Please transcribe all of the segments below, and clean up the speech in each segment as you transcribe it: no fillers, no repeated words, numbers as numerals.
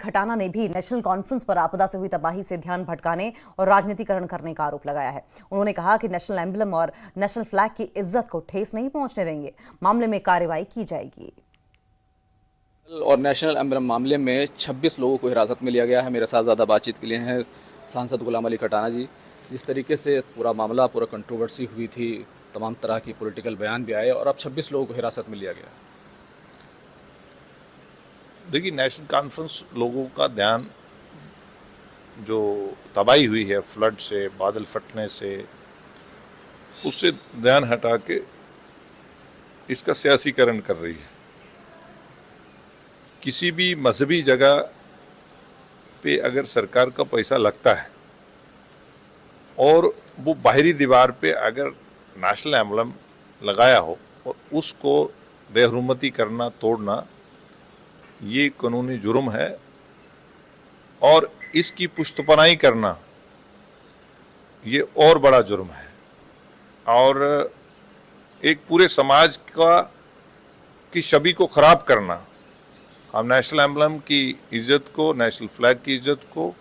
खटाना ने भी national conference पर आपदा से हुई तबाही से ध्यान भटकाने और राजनीतिकरण करने का आरोप लगाया है। उन्होंने कहा कि नेशनल एम्बलम और नेशनल फ्लैग की इज्जत को ठेस नहीं पहुंचने देंगे, मामले में कार्रवाई की जाएगी। और नेशनल एम्बलम मामले में 26 लोगों को हिरासत में लिया गया है। मेरे साथ ज़्यादा बातचीत के लिए हैं सांसद गुलाम अली खटाना जी। जिस तरीके से पूरा मामला, पूरा कंट्रोवर्सी हुई थी, तमाम तरह की पॉलिटिकल बयान भी आए और अब 26 लोगों को हिरासत में लिया गया। देखिए, नेशनल कॉन्फ्रेंस लोगों का ध्यान जो तबाही हुई है फ्लड से, बादल फटने से, उससे ध्यान हटा के इसका सियासीकरण कर रही है। किसी भी मजहबी जगह पे अगर सरकार का पैसा लगता है और वो बाहरी दीवार पे अगर नेशनल एम्बलम लगाया हो और उसको बेहुरमती करना, तोड़ना, ये कानूनी जुर्म है और इसकी पुष्टपनाही करना ये और बड़ा जुर्म है और एक पूरे समाज की छवि को खराब करना। हम नेशनल एम्बलम की इज्जत को, नेशनल फ्लैग की इज्जत को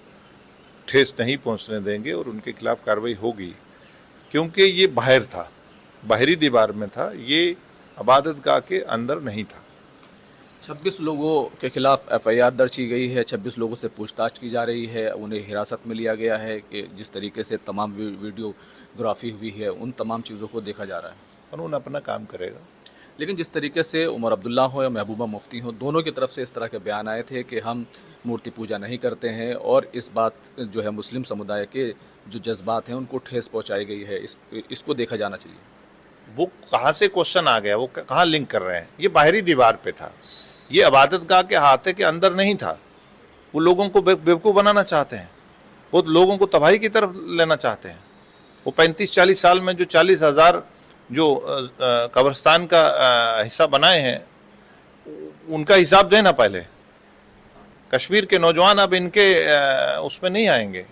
ठेस नहीं पहुंचने देंगे और उनके खिलाफ कार्रवाई होगी, क्योंकि ये बाहर था, बाहरी दीवार में था, ये इबादत गाह के अंदर नहीं था। 26 लोगों के खिलाफ एफआईआर दर्ज की गई है, 26 लोगों से पूछताछ की जा रही है, उन्हें हिरासत में लिया गया है कि जिस तरीके से तमाम वीडियोग्राफी हुई है उन तमाम चीज़ों को देखा जा रहा है। कानून अपना काम करेगा। लेकिन जिस तरीके से उमर अब्दुल्ला हो या महबूबा मुफ्ती हो, दोनों की तरफ से इस तरह के बयान आए थे कि हम मूर्ति पूजा नहीं करते हैं और इस बात जो है मुस्लिम समुदाय के जो जज्बात हैं उनको ठेस पहुंचाई गई है, इसको देखा जाना चाहिए। वो कहाँ से क्वेश्चन आ गया, वो कहाँ लिंक कर रहे हैं? ये बाहरी दीवार पे था, ये इबादत गाह के हाथे के अंदर नहीं था। वो लोगों को बेवकूफ़ बनाना चाहते हैं, वो लोगों को तबाही की तरफ लेना चाहते हैं। वो 35-40 साल में जो 40,000 जो कब्रिस्तान का हिस्सा बनाए हैं, उनका हिसाब देना पहले। कश्मीर के नौजवान अब इनके उसमें नहीं आएंगे।